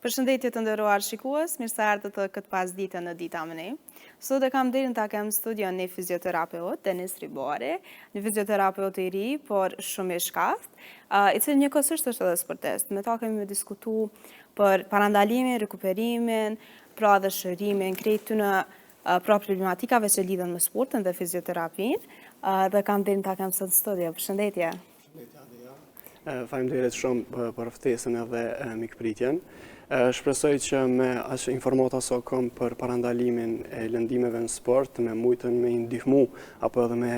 Përshëndetje të nderuar shikues, mirë se ardhët të këtë pasdite në Dita me ne. Sot e kam derin ta kem studion një fizioterapeut, Denis Ribori, një fizioterapeut i ri, por shumë i shkaft, i cili njëkohësisht është edhe sportist. Me ta kemi diskutu për parandalimin, rekuperimin, pra dhe shërimin, krejt të në pra problematikave që lidhen me sportin dhe fizioterapin, dhe kam derin ta kem sot në studio. Përshëndetje. Faleminderit shumë për ftesën edhe mikpritjen. Shpresoj që me aq informata sa kam për parandalimin e lëndimeve në sport, me mujtën me ndihmu apo edhe me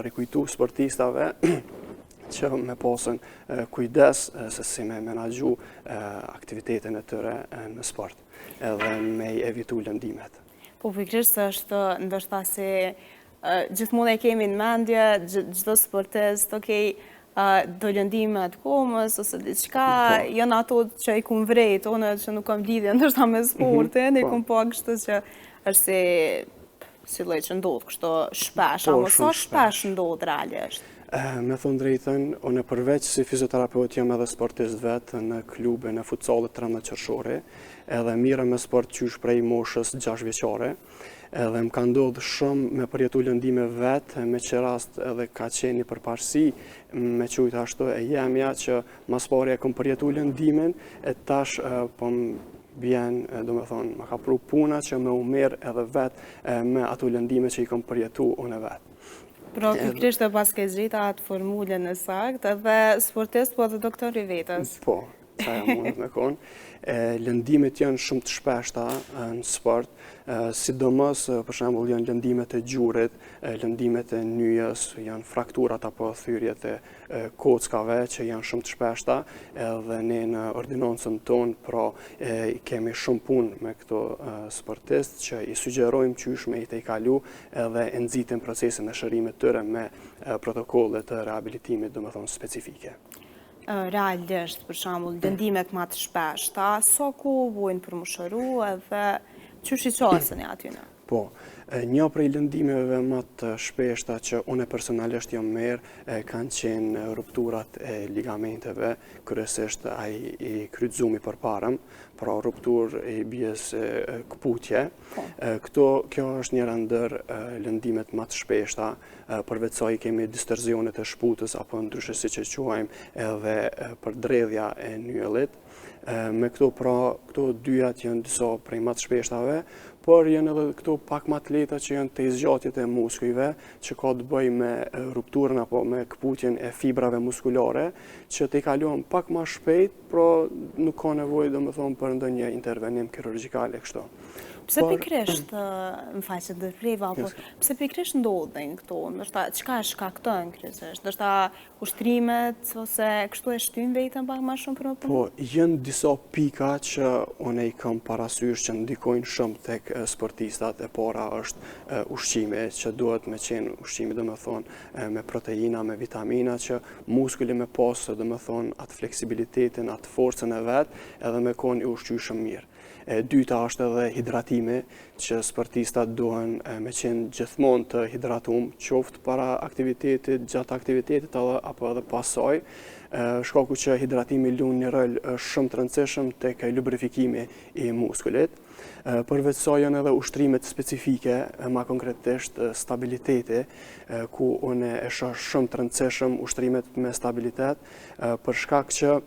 rikujtu sportistave që me pasën kujdes se si me menaxhu aktivitetin e tyre në sport, edhe me evitu lëndimet. Po pikërisht është ndoshta se gjithmonë e kemi në mendje, çdo sportist, do lëndime të komës, ose diçka, janë ato që i kum vrejt, one që nuk kam lidhje ndoshta me sportin, i kum pa kështu që është si lloj që ndodh kështu shpesh, apo sa shpesh ndodh realisht? Me thonë drejtën, unë përveç si fizioterapeut jam edhe sportist vetë në klubin e futsallit Tramna Qershori, edhe mira me sport qysh prej moshës 6 vjeçare, edhe më ka ndodhë shumë me përjetu lëndime vetë, me që rast edhe ka qeni përparësi, me qujtë ashtu e jemja që mas pari e kom përjetu lëndimin, e tash po më bjen, do me thonë, më ka pru puna që me umerë edhe vetë me ato lëndime që i kom përjetu unë vetë. Pra, pikërisht e pas ke zgjita atë formulën e saktë, edhe sportist, po edhe doktor i vetës. Po, sa ja mundet me konë. Lëndimet janë shumë të shpeshta në sport, sidomos për shembull janë lëndimet e gjurit, lëndimet e nyjes, janë frakturat apo thyrjet e kockave që janë shumë të shpeshta, edhe ne në ordinancën tonë pra kemi shumë punë me këto sportistë që i sugjerojmë qysh me i te i kalu edhe e nxitim procesin e shërimit tyre me protokollet të rehabilitimit, domethënë specifike. Realisht, për shembull, lëndimet më të shpeshta, sa kohë vojnë për më shëru edhe qysh i qasën e atyne? Po, një prej lëndimeve më të shpeshta që unë personalisht jam merë kanë qenë rupturat e ligamenteve, kryesisht ai i kryqëzumi përparëm, pra ruptur e bjes këputje. Kjo është njëra ndër lëndimet më të shpeshta, përveç saj kemi distorsionet e shputës apo ndryshe siç e quajmë edhe përdredhja e nyellit. Me këto dyjat janë disa prej më të shpeshtave, por janë edhe këto pak më të lehta që janë te zgjatjet e muskujve, që ka të bëjë me rupturën apo me këputjen e fibrave muskulare, që te kalojnë pak më shpejt, por nuk ka nevojë domethënë për ndonjë intervenim kirurgjikal e kështu. Pse pikërisht, më fal që ndërpreva, pse pikërisht ndodhin këto? Ndoshta çka e shkakton kryesisht? Ndoshta ushtrimet ose kështu e shtyn veten pak më shumë për më punë? Po, janë disa pika që unë i kam parasysh që ndikojnë shumë tek sportistat. E para është ushqimi, që duhet me qenë ushqimi domethënë me proteina, me vitamina, që muskuli me pasë domethënë atë fleksibilitetin, atë forcën e vet, edhe me qenë i ushqyeshëm mirë. E dyta është edhe hidratimi, që sportistat duhen me qenë gjithmonë të hidratum, qoftë para aktivitetit, gjatë aktivitetit apo edhe pasaj, shkaku që hidratimi luan një rol shumë të rëndësishëm tek lubrifikimi i muskulit. Përveç saj janë edhe ushtrimet specifike, ma konkretisht stabiliteti, ku unë e shoh shumë të rëndësishëm ushtrimet me stabilitet, për shkak që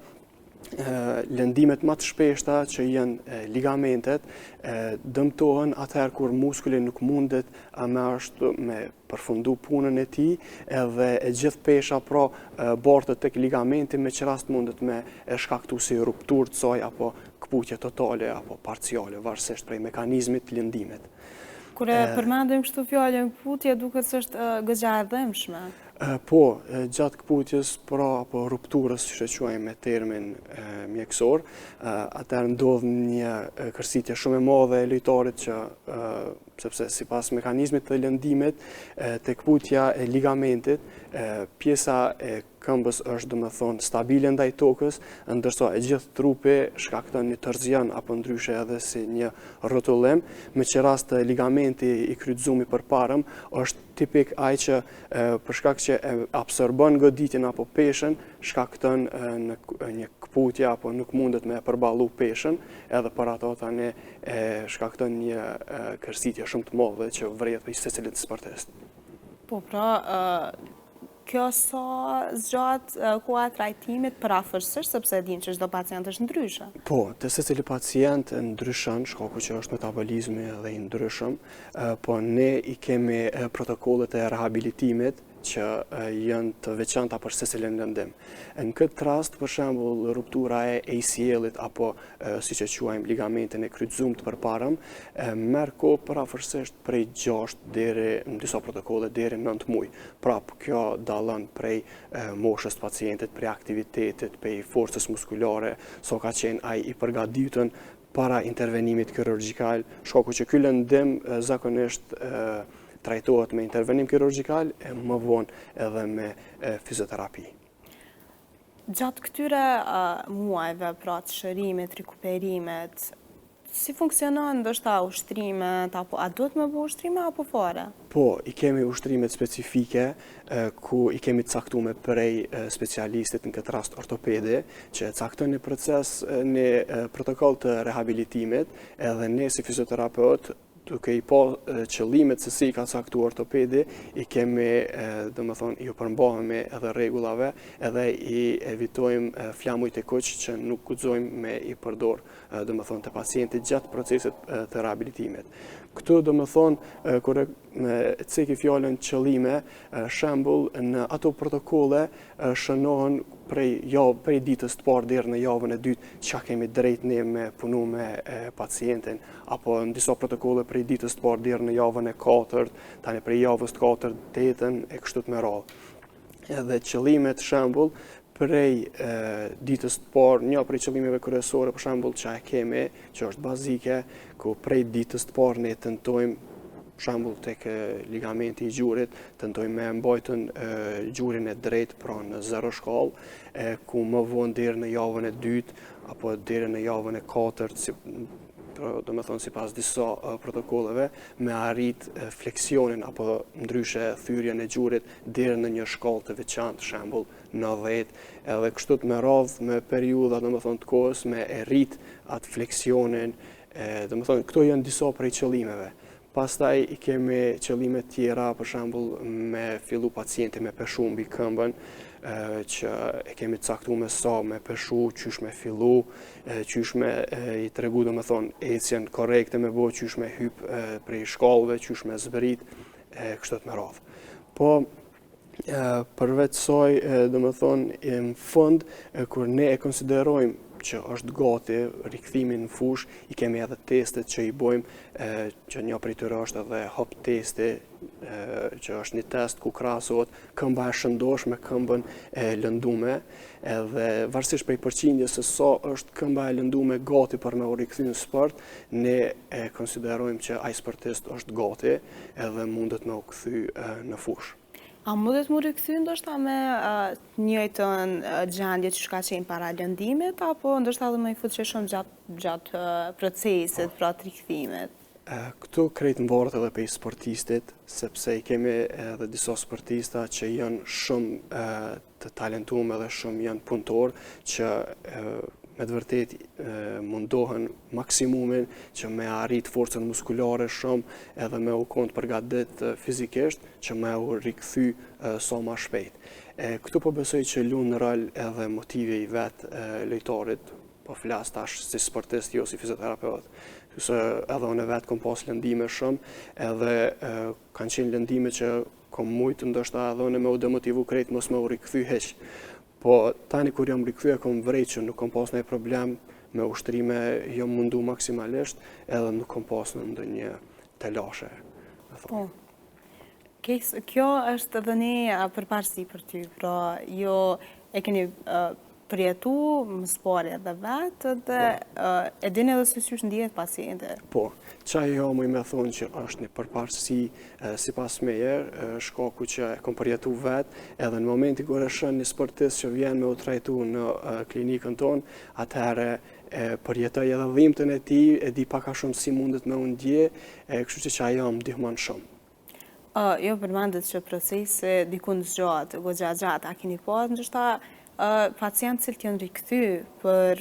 lëndimet më të shpeshta që janë ligamentet dëmtohen atëherë kur muskuli nuk mundet me përfundu punën e tij, edhe e gjithë pesha pra bartët tek ligamenti me që rast mundet me shkaktu si rupturë të saj apo këputje totale apo parciale, varësisht prej mekanizmit të lëndimit. Kur e përmendim kështu fjalën këputje, duket se është goxha e dëmshme. Po, gjatë këputjes, apo rupturës, që e quajmë me termin mjekësor, atëherë ndodh një kërsitje shumë e madhe e lojtarit që sepse sipas mekanizmit të lëndimit, tek kputja e ligamentit, pjesa e këmbës është domethënë stabile ndaj tokës, ndërsa e gjithë trupi shkakton një tërzian apo ndryshe edhe si një rrotullim, me që rast të ligamenti i kryqëzumi përparëm është tipik ai që për shkak që e absorbon goditjen apo peshën, shkakton në një kputje apo nuk mundet me përballu peshën, edhe për ato tani shkakton një kërsitje shumë të madhe që vret për secilit sportist. Po, pra, kjo sa zgjat koha trajtimit përafërsisht, sepse dim që çdo pacient është ndryshe. Po, të secili pacient ndryshon, shkaku që është metabolizmi dhe i ndryshëm, po ne i kemi protokollet e rehabilitimit që janë të veçanta për secilin lëndim. Në këtë rast, për shembull, ruptura e ACL-it apo siç e quajmë ligamentin e kryqëzumit përparëm, merr kohë përafërsisht prej 6 deri në disa protokolle deri 9 muaj. Prap kjo dallon prej moshës të pacientit, prej aktivitetit, prej forcës muskulare, sa ka qenë ai i përgatitun para intervenimit kirurgjikal, shkaku që ky lëndim zakonisht trajtohet me intervenim kirurgjikal e më vonë edhe me fizioterapi. Gjatë këtyre muajve, pra të shërimit, rikuperimet, si funksionon ndoshta ushtrimet, apo a duhet me bë ushtrime apo fare? Po, i kemi ushtrimet specifike, ku i kemi caktuar prej specialistit, në këtë rast ortopedi, që cakton një proces, një protokoll të rehabilitimit, edhe ne si fizioterapeut duke i pa qëllimet se si ka caktuar ortopedi, i kemi, domethënë, i përmbahemi edhe rregullave, edhe i evitojmë flamujt e kuq që nuk guxojmë me i përdor, domethënë, të pacientit gjatë procesit të rehabilitimit. Këtu, domethënë, kur me ceki fjalën qëllime, shembull, në ato protokolle shënohen prej ditës të parë deri në javën e dytë çka kemi drejt ne me punu me pacientin, apo në disa protokolle prej ditës të parë deri në javën e katërt, tani prej javës të katërt deri në 8-ën e kështu me radhë. Edhe qëllimet shembull prej ditës të parë, një prej qëllimeve kryesore për shembull që e kemi, që është bazike, ku prej ditës të parë ne tentojmë për shembull tek ligamenti i gjurit, tentojmë me mbajtën gjurin e drejtë pra në 0 shkallë, ku më vonë deri në javën e dytë apo deri në javën e katërt, domethënë sipas disa protokolleve, me arrit fleksionin apo ndryshe thyrjen e gjurit deri në një shkallë të veçantë, shembull 90, edhe kështu me radhë me periudha domethënë të kohës me rrit atë fleksionin, domethënë këto janë disa prej qëllimeve. Pastaj i kemi qëllime tjera, për shembull me fillu pacienti me peshu mbi këmbën, që e kemi caktuar me sa me peshu, qysh me fillu, qysh me i tregu domethënë ecjen korrekte me bë, qysh me hyp prej shkallëve, qysh me zbrit, kështu me radhë. Po përveç saj, domethënë në fund, kur ne e konsiderojmë që është gati rikthimin në fush, i kemi edhe testet që i bojmë, që një prej tyre është edhe hop testi, që është një test ku krahasohet këmba e shëndosh me këmbën e lëndume, edhe varësisht prej përqindjes se sa është këmba e lëndume gati për me u rikthy në sport, ne e konsiderojmë që ai sportist është gati edhe mundet me u kthy në fush. A mundet mu rikthy ndoshta me njëjtën gjendje që ka qenë para lëndimit, apo ndoshta edhe më i fuqishëm gjatë procesit, pra të rikthimit? Këtu krejt mbarët edhe prej sportistit, sepse i kemi edhe disa sportista që janë shumë të talentuar dhe shumë janë punëtor, që me të vërtet mundohen maksimumin që me arrit forcën muskulare shumë edhe me u konë përgatit fizikisht që me u rikthy sa ma shpejt. Këtu po besoj që lunë rol edhe motive i vetë lojtarit, po flas tash si sportist jo si fizioterapeut. Se edhe unë vetë kom pas lëndime shumë, edhe kanë qenë lëndime që kom mujtë ndoshta edhe unë me u demotivu krejt mos me u rikthy heq. Po tani kur jam rikthyer kom vrej që nuk kom pas ndonjë problem me ushtrime, jam mundu maksimalisht edhe nuk kom pas ndonjë telashe. Po. Kjo është edhe një përparësi për ty, pra jo e keni përjetu më spore edhe vetë dhe e dini edhe se qysh ndihet paciente. Po, qaj jo mu i me thonë që është një përparësi si pas meje, shkaku që e kom përjetu vetë, edhe në momenti kër e shën një sportist që vjen me u trajtu në klinikën tonë, atëherë përjetoj edhe dhimbtën e ti, e di paka shumë si mundet me unë dje, kështu që qaj jo më dihman shumë. Jo përmendet që procesi dikun zgjatë, gjatë, a keni pas nështë pacient cilë kënë rikëthy për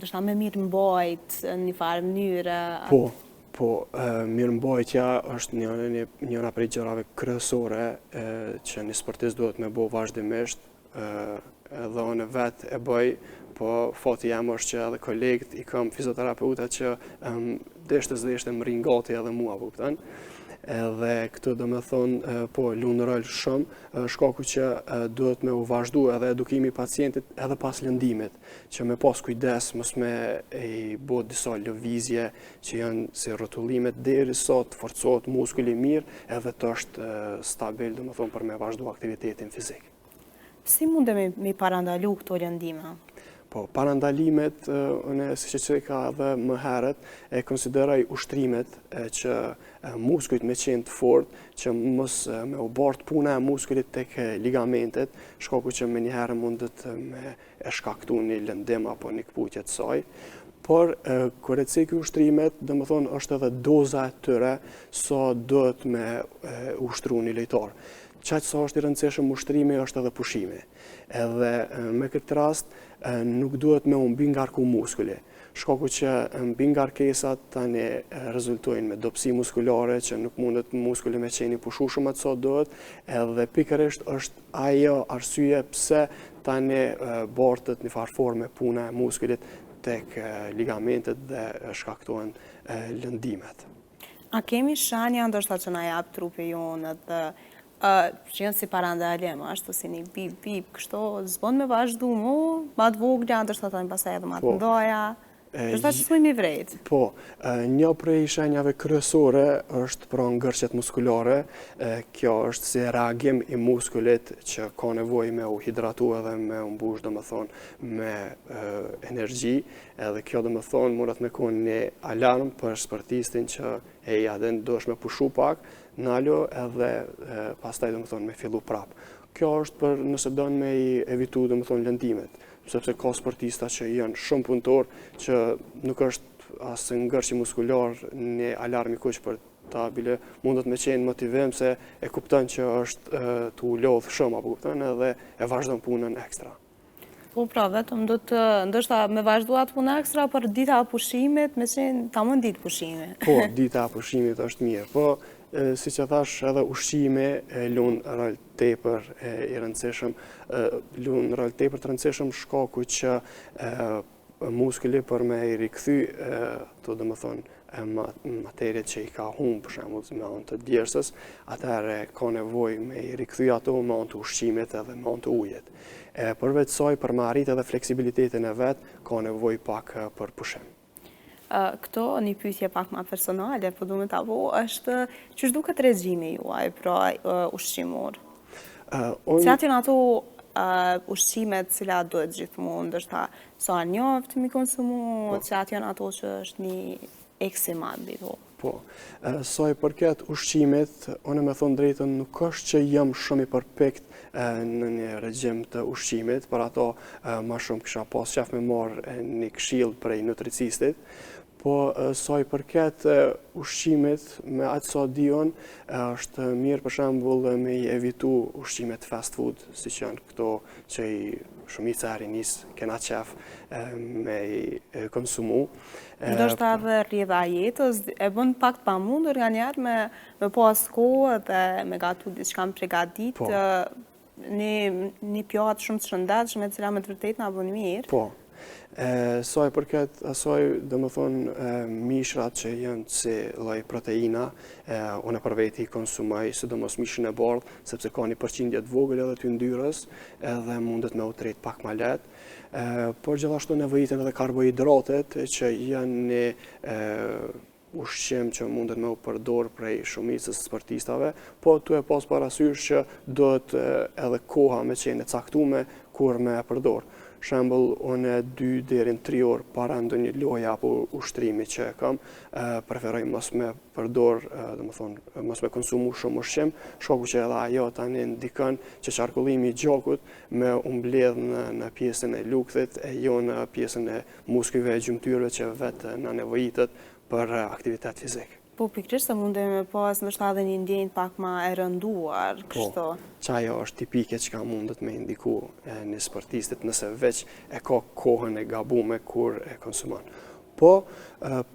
nështë me mirë mbajt në një farë mënyre? Po, mirë mbajtja është njëra prej gjërave kryesore që një sportist duhet me bo vazhdimisht, edhe unë vetë e bëj, po fati jam është që edhe kolegët i kam fizioterapeuta që deshte më rinë gati edhe mua, kuptan. Edhe këtë do me thonë, po, lunë rol shumë, shkaku që duhet me u vazhdu edhe edukimi pacientit edhe pas lëndimit, që me pas kujdes, mos me i bo disa lëvizje që janë si rotullimet deri sot, forcohet muskuli mirë, edhe të është stabil, do me thonë, për me vazhdu aktivitetin fizik. Si mundemi me parandalu këto lëndime? Po, parandalimet, unë si që ka edhe më herët, e konsideroj ushtrimet që muskujt me qenë të fort, që mos me u bartë puna e muskulit tek ligamentet, shkaku që me njëherë mundet me e shkaktu një lëndim apo një këputje të saj. Por, kër e ceki ushtrimet, dhe më thonë, është edhe doza e tyre sa duhet me ushtru një lejtar. Qaqë sa është i rëndësishëm ushtrimi është edhe pushimi. Edhe me këtë rast nuk duhet me mbi ngarku muskuli. Shkaku që mbi ngarkesat tani rezultojnë me dopsi muskulare që nuk mundet muskuli me qeni pushushëm atë sa duhet, edhe pikërisht është ajo arsye pse tani bartët një farë forme puna e muskulit tek ligamentet dhe shkaktohen lëndimet. A kemi shanja ndoshta që na jap trupi jonë dhe që janë si parandalim, ashtu si një bip, kështu, zbon me vazhdu mu, ma të vogla, ndërsa të një pasaj edhe ma të ndoja, ndërsa që s'mujmë i vrejt. Po, një prej shenjave kryesore është pra ngërqet muskulare, kjo është si reagim i muskulit që ka nevoj me u hidratu edhe me u mbush, do më thonë, me energji, edhe kjo do më thonë, murat me konë një alarm për sportistin që adhen dosh me pushu pak, nalo edhe pastaj do më thonë me fillu prap. Kjo është për nëse donë me i evitu do më thonë lëndimet, sepse ka sportista që janë shumë punëtor që nuk është asë ngërçi muskular një alarmi kuq për ta bile mundet me qenë motivim se e kupton që është të u lodhë shumë apo kupton edhe e vazhdon punën ekstra. Po pra, vetëm do të ndoshta me vazhdu atë punë ekstra, për dita e pushimit, me qenë ta mund ditë pushimit. Po, dita e pushimit është mirë, po si që thash edhe ushqimi lunë rol tepër i rëndësishëm, lunë rol tepër të rëndësishëm shkaku që muskuli për me i rikthy të dhe më thonë materiet që i ka humë për shembull me anë të djersës, atëherë ka nevoj me i rikthy ato me anë të ushqimit edhe me anë të ujit. Përveç saj për me arrit edhe fleksibilitetin e vetë, ka nevoj pak për pushim. Këto një pyetje pak ma personale, po du me ta po, është që shduket regjimi juaj, pra ushqimor? Cilat janë ato ushqimet cilat duhet gjithmonë, ndërsa sa njoftë mi konsumu, cilat janë ato që është një eksimat, bito? Po, sa i përket ushqimit, unë me thonë drejtën, nuk është që jam shumë i përpekt në një regjim të ushqimit, për ato ma shumë kësha pas qef me marrë një këshill prej nutricistit, po sa i përket ushqimit me atë sa dion, është mirë për shembull me i evitu ushqimet fast food, si që janë këto që i shumica e rinis kena qef me i konsumu. Ndoshta edhe rrjedha e jetës e bën pak të pamundur nga njerë me pas kohë dhe me gatu diçka më pregadit, një pjatë shumë të shëndetshme e cila me të vërtet na bën mirë. Po. Sa i përket asaj, do më thonë, mishrat që janë si lloj proteina, unë për veti konsumoj, sidomos mishin e bardhë, sepse ka një përqindje të vogël edhe të yndyrës, edhe mundet me u tret pak ma lehtë. Por gjithashtu nevojiten edhe karbohidratet, që janë një ushqim që mundet me u përdor prej shumicës sportistave, po tu e pas parasysh që duhet edhe koha me qenë e caktume kur me e përdor. shembull, unë 2 deri në 3 orë para ndonjë loje apo ushtrimi që e kam, preferoj mos me përdor, domethënë mos me konsumu shumë ushqim, shkaku që edhe ajo tani ndikon që qarkullimi i gjakut me u mbledh në pjesën e lukthit e jo në pjesën e muskujve e gjymtyrëve që vetë na nevojitet për aktivitet fizik. Po, pikërisht se mundem me pas ndoshta edhe një ndjenjë pak ma e rënduar, kështu. Që ajo është tipike që ka mundet me indiku një sportistit nëse veç e ka kohën e gabume kur e konsumon. Po,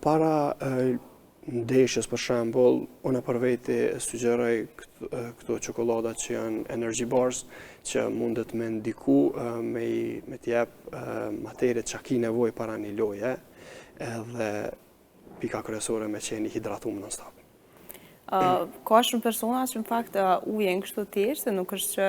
para ndeshjes për shembull, unë për veti sugjeroj këto çokolada që janë energy bars, që mundet me ndiku me t'jep materiet që ki nevojë para një loje, edhe pika kryesore me qenë hidratum non-stop. Ka shumë persona që në fakt ujën kështu thjesht, se nuk është që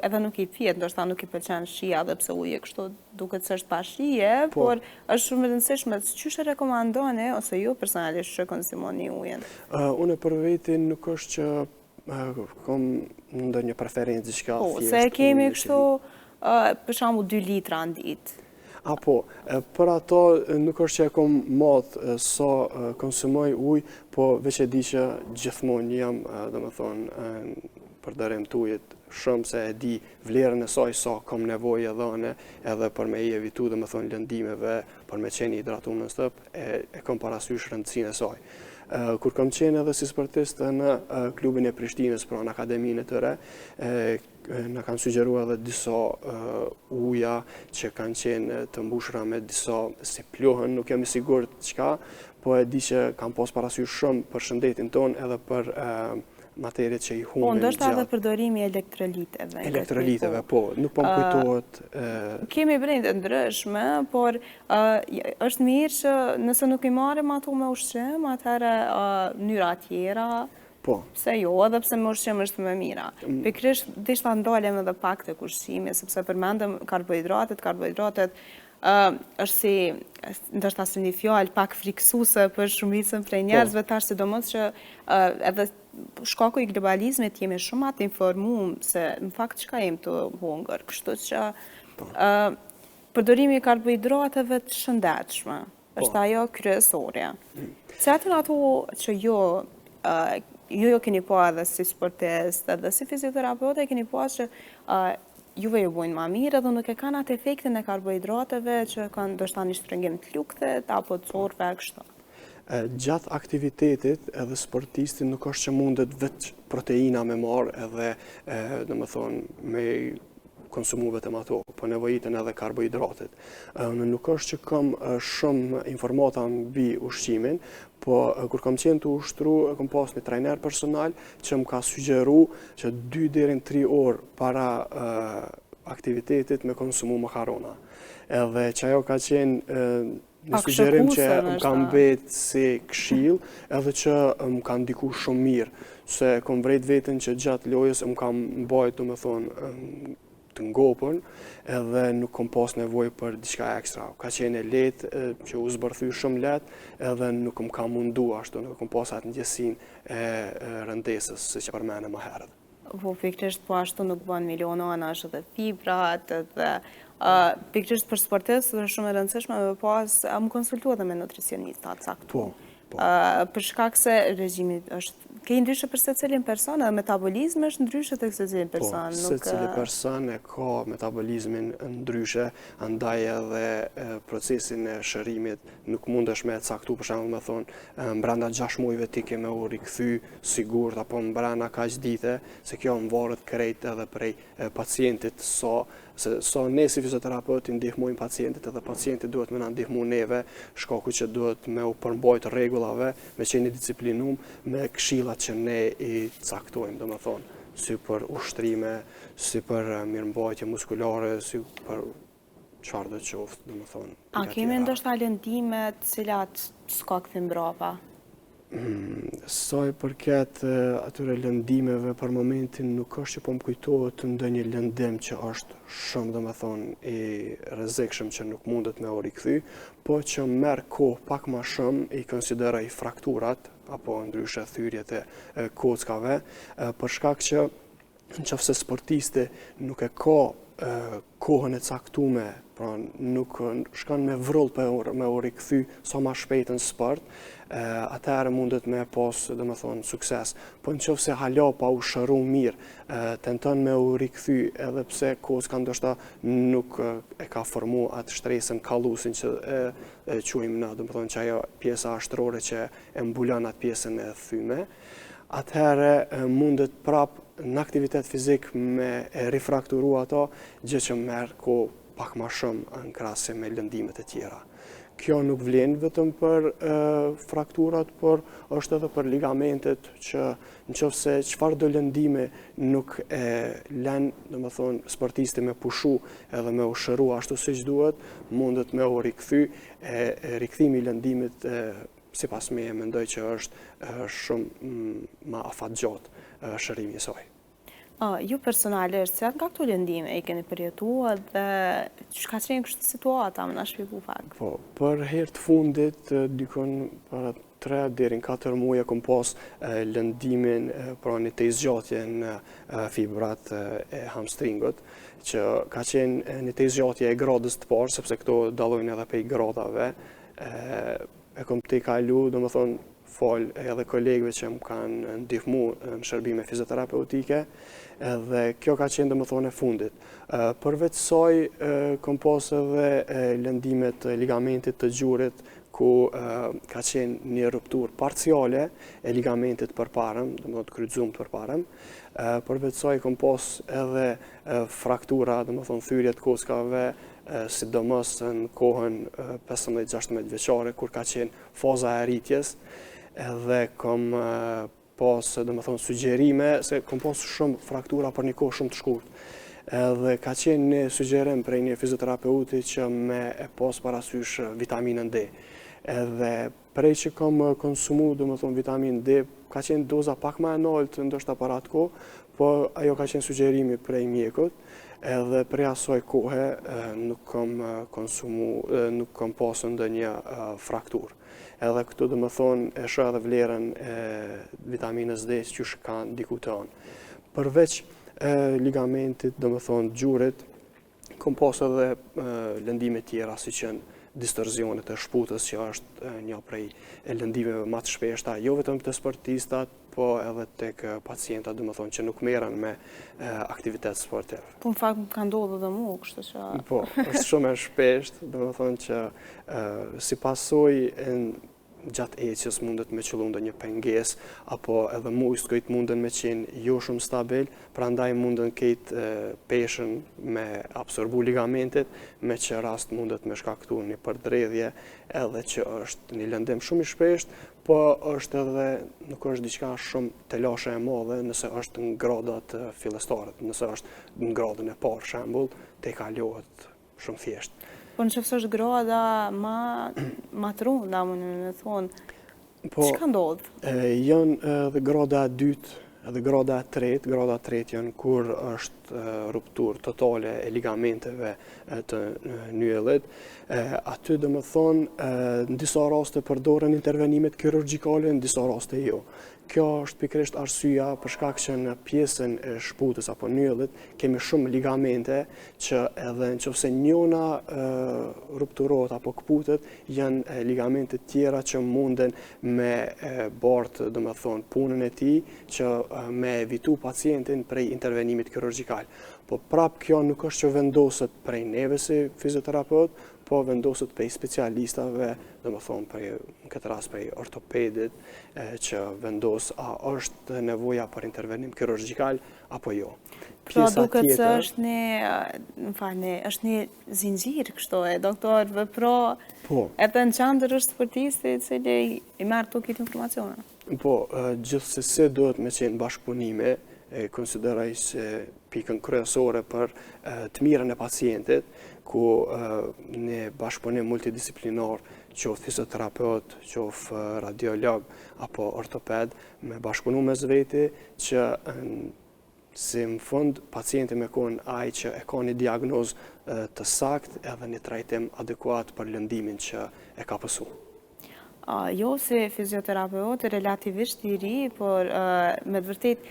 edhe nuk i pijet, ndoshta nuk i pëlqen shija dhe pse uji kështu duket se është pa shije, por është shumë e rëndësishme. Ç'është rekomandoni ose ju personalisht që konsumoni ujin? Unë për veti nuk është që kam ndonjë preferencë diçka thjesht. Po, se kemi kështu për shembull 2 litra në ditë. Apo, për ato nuk është që e kom matë sa konsumoj ujë, po veç e di që gjithmonë jam, përdërim të ujit shumë se e di vlerën e saj sa kam nevojë edhe për me i evitu lëndimeve, për me qenë hidratum non-stop, e kam parasysh rëndësinë e saj. Kur kam qenë edhe si sportist në klubin e Prishtinës, pra në akademinë e tyre, në kanë sugjeru edhe disa uja që kanë qenë të mbushura me disa si plohen, nuk jam i sigurt çka, po e di që kam pas parasysh shumë për shëndetin tonë edhe për materiet që i humbin gjatë. Ndoshta edhe përdorimi elektroliteve. Elektroliteve, po, nuk po më kujtohet. Kemi brende ndryshme, por është mirë që nëse nuk i marrim ato me ushqim, atëherë mënyra tjera, pse jo, edhe pse me ushqim është më mira. Pikërisht dishta ndalem edhe pak tek ushqimi, sepse përmendëm karbohidratet është si, ndoshta si një fjalë pak friksuese për shumicën prej njerëzve tash, sidomos që edhe shkaku i globalizmit jemi shumë atë informuar se në fakt çka jemi të hungër, kështu që përdorimi i karbohidrateve të shëndetshme është ajo kryesorja. Cilat janë ato që ju keni pa edhe si sportist, edhe si fizioterapeut keni pa që juve ju bojnë ma mirë edhe nuk e kanë atë efektin e karbohidrateve që kanë ndoshta një shtrëngim të lukthit apo të zorve kështu. Gjatë aktivitetit edhe sportisti nuk është që mundet vetë proteina me marë edhe me konsumu vetëm ato, po nevojiten edhe karbohidratet. Unë nuk është që kam shumë informata mbi ushqimin, po kur kam qenë të ushtru, kam pas një trajner personal që më ka sugjeru që 2 deri në 3 orë para aktivitetit me konsumu makarona. Edhe që ajo ka qenë një sugjerim që më ka mbet si këshill, edhe që më ka ndiku shumë mirë, se kom vrejt vetën që gjatë lojës më ka mbajt, të ngopën, edhe nuk kom pas nevojë për diçka ekstra. Ka qenë lehtë, që u zbërthy shumë lehtë, edhe nuk më ka mundu ashtu, nuk kom pas atë ndjesinë e rëndesës, siç e përmendëm më herët. Po pikërisht po ashtu nuk bën milionona, është edhe fibrat, edhe pikërisht për sportistë është shumë e rëndësishme me pas më konsultuar edhe me nutricionista caktuar. Për shkak se regjimi është ndryshe për secilin person, edhe metabolizmi është ndryshe tek secili person. Secili person e ka metabolizmin ndryshe, andaj edhe procesin e shërimit nuk mundesh me caktu, për shembull me thonë brenda 6 muajve ti ke me u rikthy sigurt apo brenda kaq dite, se kjo varet krejt edhe prej pacientit sa ne si fizioterapeuti ndihmojmë pacientit, edhe pacienti duhet me na ndihmu neve, shkaku që duhet me u përmbajt rregullave, me qenë disciplinum, me këshillat që ne i caktojmë, domethënë, si për ushtrime, si për mirëmbajtje muskulare, si për çfarë do qoftë, domethënë. A kemi ndoshta lëndime të cilat s'ka kthim mbrapa? Sa i përket atyre lëndimeve për momentin nuk është që po më kujtohet ndonjë lëndim që është shumë domethënë i rrezikshëm që nuk mundet me u rikthy, po që merr kohë pak më shumë i konsideroj frakturat apo ndryshe thyrjet e kockave, për shkak që nëse sportisti nuk e ka kohën e caktume, pra nuk shkon me vrull për me u rikthy sa ma shpejt në sport, atëherë mundet me pas, domethënë, sukses. Po nëse hala pa u shëru mirë, tenton me u rikthy edhe pse koska ndoshta nuk e ka formu atë shtresën kallusin që e quajmë na, domethënë që ajo pjesa ashtrore që e mbulon atë pjesën e thyme, atëherë mundet prap në aktivitet fizik me rifrakturu ato, gjë që merr kohë pak ma shumë në krahasim me lëndimet e tjera. Kjo nuk vlen vetëm për frakturat, por është edhe për ligamentet që nëse çfarë do lëndime nuk e lën, domethënë, sportisti me pushu edhe me u shëru ashtu siç duhet, mundet me u rikthy, rikthimi i lëndimit sipas meje mendoj që është shumë ma afatgjatë shërimi i saj. Ju personalisht, cilat nga këto lëndime i keni përjetuar dhe çka qenë kështë situata, më na shpjegu pak? Po, për herë të fundit, dikon para 3 deri në 4 muaj kom pas lëndimin, pra një të zgjatje në fibrat e hamstringut, që ka qenë një të zgjatje e gradës të parë, sepse këto dallojnë edhe prej gradave. E kom të kalu, domethënë, fal edhe kolegëve që më kanë ndihmu në shërbime fizioterapeutike, edhe kjo ka qenë domethënë e fundit. Përveç saj, kom pas edhe lëndimet ligamentit të gjurit, ku ka qenë një ruptur parciale e ligamentit përparëm, domethënë kryqëzumt përparëm. Përveç saj kom pas edhe fraktura, domethënë thyrje të kockave, sidomos në kohën 15-16 vjeçare, kur ka qenë faza e rritjes, edhe kom pas, domethënë, sugjerime, se kom pas shumë fraktura për një kohë shumë të shkurtë. Edhe ka qenë një sugjerim prej një fizioterapeuti që me e pas parasysh vitaminën D. Edhe prej që kom konsumu, domethënë, vitaminë D, ka qenë doza pak më e lartë ndoshta për atë kohë, po ajo ka qenë sugjerimi prej mjekut, edhe prej asaj kohe nuk kom konsumu, nuk kom pasur ndonjë frakturë. Edhe këtu domethënë e shoh edhe vlerën e vitaminës D që ka ndikuar. Përveç ligamentit, domethënë gjurit, kom pas edhe lëndime tjera siç janë distorsionet e shputës, që është një prej lëndimeve më të shpeshta, jo vetëm te sportistat, po edhe tek pacientat, domethënë që nuk merren me aktivitet sportiv. Po në fakt më ka ndodhur edhe mua, kështu që... Po, është shumë e shpeshtë, domethënë që si pasojë gjatë ecjes mundet me qëllu ndonjë pengesë, apo edhe muskujt munden me qenë jo shumë stabil, prandaj munden ketë peshën me absorbu ligamentit, me që rast mundet me shkaktu një përdredhje, edhe që është një lëndim shumë i shpeshtë, po është edhe, nuk është diçka shumë të lashe e madhe nëse është në gradat fillestare, nëse është në gradën e parë, shembull, te kalohet shumë thjesht. Po nëse është grada ma të runda, më në thonë, çka ndodh? Janë edhe grada e dytë, edhe grada e tretë. Grada e tretë janë kur është ruptur totale e ligamenteve të nyellit. Aty domethënë në disa raste përdoren intervenimet kirurgjikale, në disa raste jo. Kjo është pikërisht arsyeja për shkak që në pjesën e shputës apo nyellit kemi shumë ligamente që edhe nëse njëna rupturohet apo kputet, janë ligamente tjera që munden me bartë, domethënë, punën e tij që me evitu pacientin prej intervenimit kirurgjikal. Po prap kjo nuk është që vendoset prej neve si fizioterapeut, po vendoset prej specialistave, domethënë në këtë rast prej ortopedit, që vendos a është nevoja për intervenim kirurgjikal apo jo. Pra duket se është është një zinxhir kështu e doktorëve, edhe në qendër është sportisti i cili i merr këto informacione. Po, gjithsesi duhet me qenë bashkëpunime, konsideroj se pikën kryesore për të mirën e pacientit, ku një bashkëpunim multidisiplinar, qoftë fizioterapeut, qoftë radiolog apo ortoped, me bashkëpunu mes veti që si në fund pacienti me konë ai që e ka një diagnozë të saktë edhe një trajtim adekuat për lëndimin që e ka pësu. Jo si fizioterapeut relativisht i ri, por me të vërtet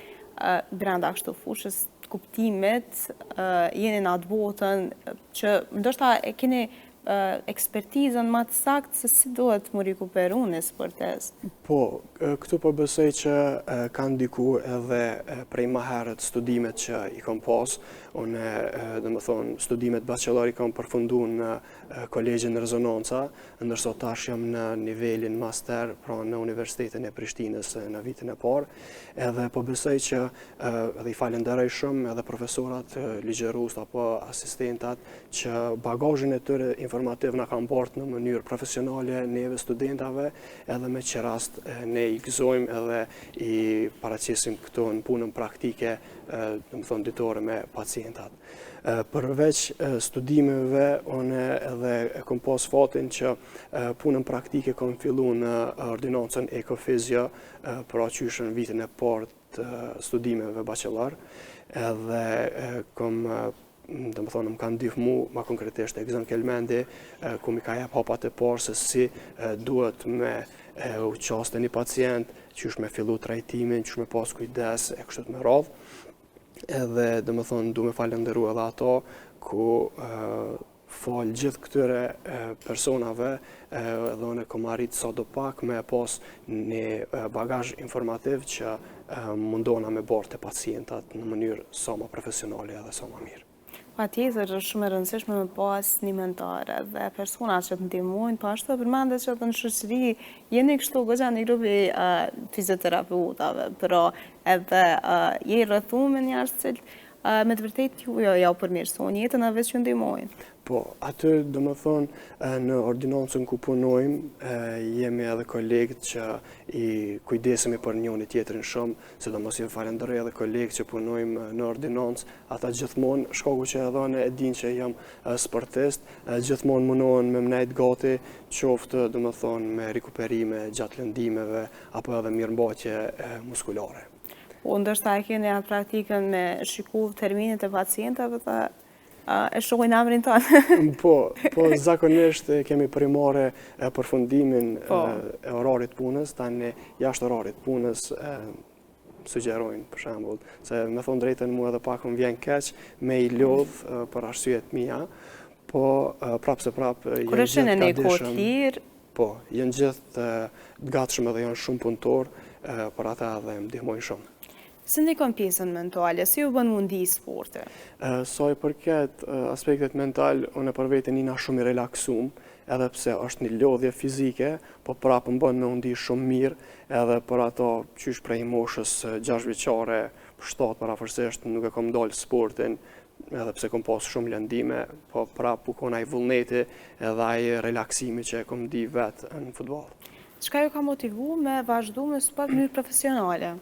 brenda kështu fushës të kuptimit, jeni në atë botën që ndoshta e keni ekspertizën më të saktë se si duhet më rikuperu në sportes. Po, këtu po besoj që kanë ndiku edhe prej më herët studimet që i kom pas. Unë, dhe më thonë, studimet bachelor i kam përfundu në Kolegjin Rezonanca, ndërsa tash jam në nivelin master, pra në Universitetin e Prishtinës në vitin e parë. Edhe po besoj që edhe i falenderoj shumë edhe profesorat, ligjerust apo asistentat që bagazhin e tyre informativ na kanë bërë në mënyrë profesionale neve studentave, edhe me që rast ne i gëzojmë edhe i paraqisim këto në punën praktike, dhe më thonë ditore me pacientat. Përveç studimeve, unë edhe kom pas fatin që punën praktike kom fillu në ordinancën ekofizio, pra qysh në vitin e parë të studimeve bachelor, edhe kom dhe më thonë, më kanë ndihmu ma konkretisht e Gëzën Kelmendi, ku mi ka jep hapat e parë se si duhet me u qaste një pacient, qysh me fillu trajtimin, qysh me pas kujdes e kështut me radhë. Edhe dhe më thonë, du me falenderu edhe ato, ku falë gjithë këtyre personave, edhe unë kom arrit sa do pak me pas një bagazh informativ që mundona me bërë të pacientat në mënyrë sa ma profesionale edhe sa ma mirë. Patjetër, është shumë e rëndësishme me pas një mentor dhe persona që të ndihmojnë, po ashtu përmendet që në shoqëri jeni kështu goxha një grupi fizioterapeutave, pero edhe je rrethuar me njerëz që me të vërtetë ju ja u përmirësojnë jetën edhe veç që ndihmojnë. Po, aty do më thonë, në ordinancën ku punojmë, jemi edhe kolegët që i kujdesemi për njëri tjetrin shumë, se do mos i falenderoj edhe kolegët që punojmë në ordinancë, ata gjithmonë, shkaku që edhe unë e din që jam sportist, gjithmonë mundohen me mnejt gati, qoftë, do më thonë, me rikuperime gjatë lëndimeve, apo edhe mirëmbajtje muskulare. Po, ndoshta e keni atë praktikën me shiku terminit e pacientave dhe e shohin emrin tonë. Po, zakonisht kemi primare përfundimin e orarit punës, tani jashtë orarit punës sugjerojnë, për shembull, se me thonë drejtën mua edhe pak më vjen keq me i lodh për arsyet mia, po prapë se prapë kur është në një kohë lirë, po, janë gjithë të gatshëm edhe janë shumë punëtor, për ata edhe më ndihmojnë shumë. Si ndikon pjesën mentale, si ju bën mundi sporte? Sa i përket aspektet mental, unë për veten jena shumë i relaksum, edhe pse është një lodhje fizike, po prapë më bën me undi shumë mirë, edhe për ato qysh prej moshës 6 vjeçare, 7 parafërsisht nuk e kom dalë sportin, edhe pse kom pas shumë lëndime, po prapë u kon ai vullneti edhe ai relaksimi që e kom di vetë në futboll. Çka ju ka motivu me vazhdu me sport në mënyrë profesionale?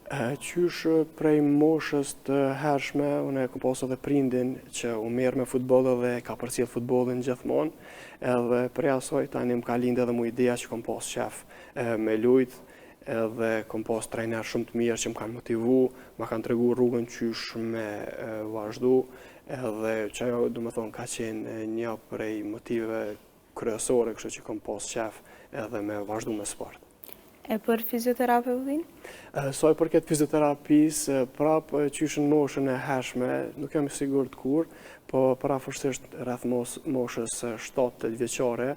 Qysh prej moshës të hershme, unë e kom pas edhe prindin që u merr me futboll dhe ka përcjell futbollin gjithmonë, edhe prej asaj tani më ka lind edhe mu ideja që kom pas qef me lujt, edhe kom pas trajner shumë të mirë që më kanë motivu, më kanë tregu rrugën qysh me vazhdu, edhe që ajo do më thonë ka qenë një prej motive kryesore, kështu që kom pas qef edhe me vazhdu me sport. E për fizioterapeutin? Sa i përket fizioterapisë, prapë qysh në moshën e hershme, nuk jam i sigurt kur, po parafërsisht rreth moshës 7 vjeçare,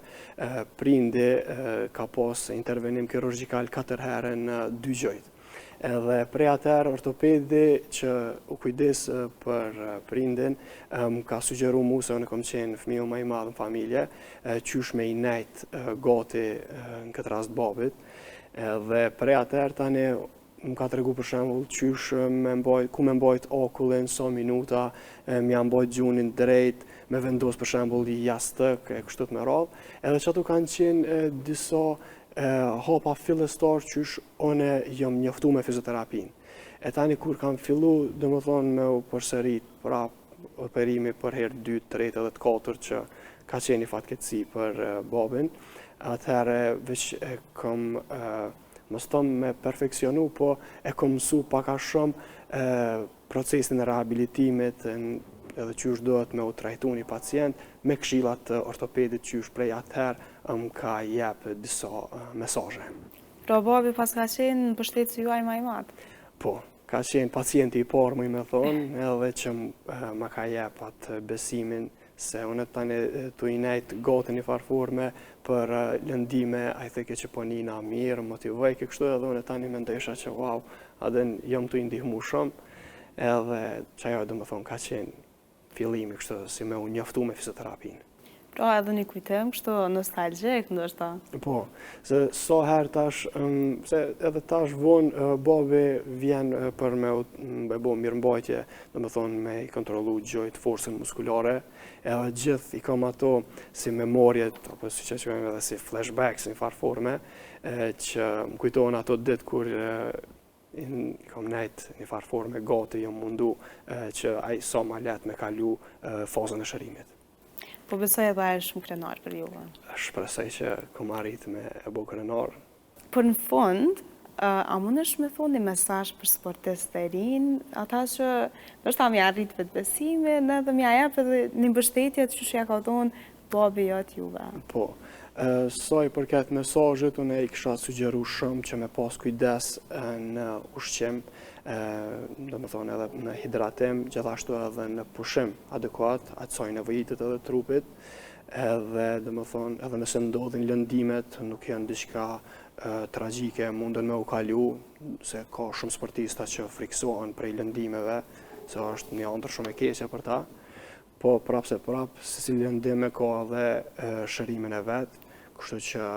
prindi ka pas intervenim kirurgjikal 4 herë në 2 gjojt. Edhe prej atëherë ortopedi që u kujdes për prindin, më ka sugjeru mu se unë kom qenë fëmiu më i madh në familje, qysh me i nejt gati në këtë rast babit. Dhe prej atëherë tani më ka tregu për shembull qysh ku me mbajt okullin, sa minuta, më janë mbajt gjunin drejt, me vendos për shembull jastëk e kështu me radhë. Edhe çatu kanë qenë disa hapa fillestar qysh unë jam njoftu me fizioterapinë. E tani kur kam fillu, domethënë me u përsërit prap operimi për herë 2, 3 edhe të 4 që ka qenë një fatkeqësi për babin. Atëherë veç e kom mos tom me perfekcionu, po e kom mësu pak a shumë procesin e rehabilitimit edhe qysh dohet me u trajtu një pacient me këshillat ortopedit qysh prej atëherë më ka jep disa mesazhe. Pra babi pas ka qenë në mbështetës juaj më i madh? Po, ka qenë pacienti i parë, më i me thonë, edhe që më ka jep atë besimin se unë tani të i nejtë gotën i farforme për lëndime, a i theke që po njëna mirë, motivoj, kështu edhe unë tani me ndesha që wow, adhen jam të i ndihmu shumë, edhe që ajo dhe më thonë ka qenë fillimi kështu si me unë njoftu me fizioterapinë. Pra edhe një kujtem kështu nostalgjik ndoshta. Po, se so herë tash, se edhe tash vonë babi vjen për me bo mirëmbajtje, dhe me thonë me i kontrolu gjojt forcën muskulare, edhe gjithë i kam ato si memorjet, apo si që qëmë edhe si flashbacks në farforme, që më kujtojnë ato ditë kur kam nejtë një farforme gati jam mundu që ai sa ma letë me kalu fazën e shërimit. Po besoj edhe e shumë krenar për juve. Shpresoj që kom arrit me e bo krenar. Për në fund, a mundesh me thonë një mesazh për sportistët e rinë, ata që ndoshta mi arrit vetbesimin, edhe mi jep edhe një mbështetje që ja ka thonë babi jot juve. Po, sa i përket mesazhit, unë i kisha sugjeru shumë që me pas kujdes në ushqim, do me thonë edhe në hidratim, gjithashtu edhe në pushim adekuat, atësoj nevojitet edhe trupit, edhe do me thonë edhe nëse ndodhin lëndimet, nuk janë diçka tragjike, mundën me u kalu, se ka shumë sportista që friksohen prej lëndimeve, se është një ëndër shumë e keqe për ta, po prapë se prapë, si lëndime ka edhe shërimin e vetë, kështu që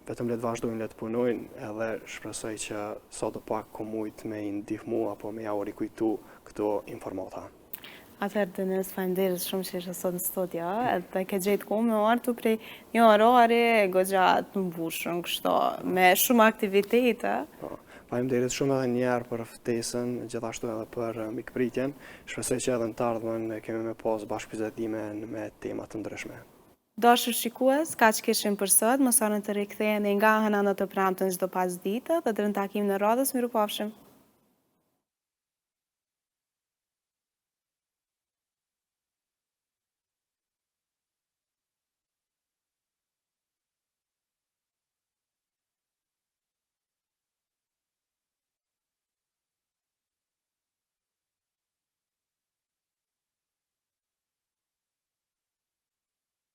vetëm le të vazhdojnë, le të punojnë, edhe shpresoj që sa të pak ko mujtë me i ndihmu apo me ja u rikujtu këto informata. Atëherë Denis, faleminderit shumë që ishe sot në studio, edhe ke gjetë kohë me artu prej një orari goxha të mbushën, kështu, me shumë aktivitete. Faleminderit shumë edhe njerë për ftesën, gjithashtu edhe për mikpritjen. Shpresoj që edhe në të ardhmen kemi me pas bashkëbisedime me tema të ndryshme. Dashur shikues, ka që kishim për sot, mësonën të riktheheni nga hëna në të premten çdo pas dite dhe deri në takimin e radhës, mirupafshim.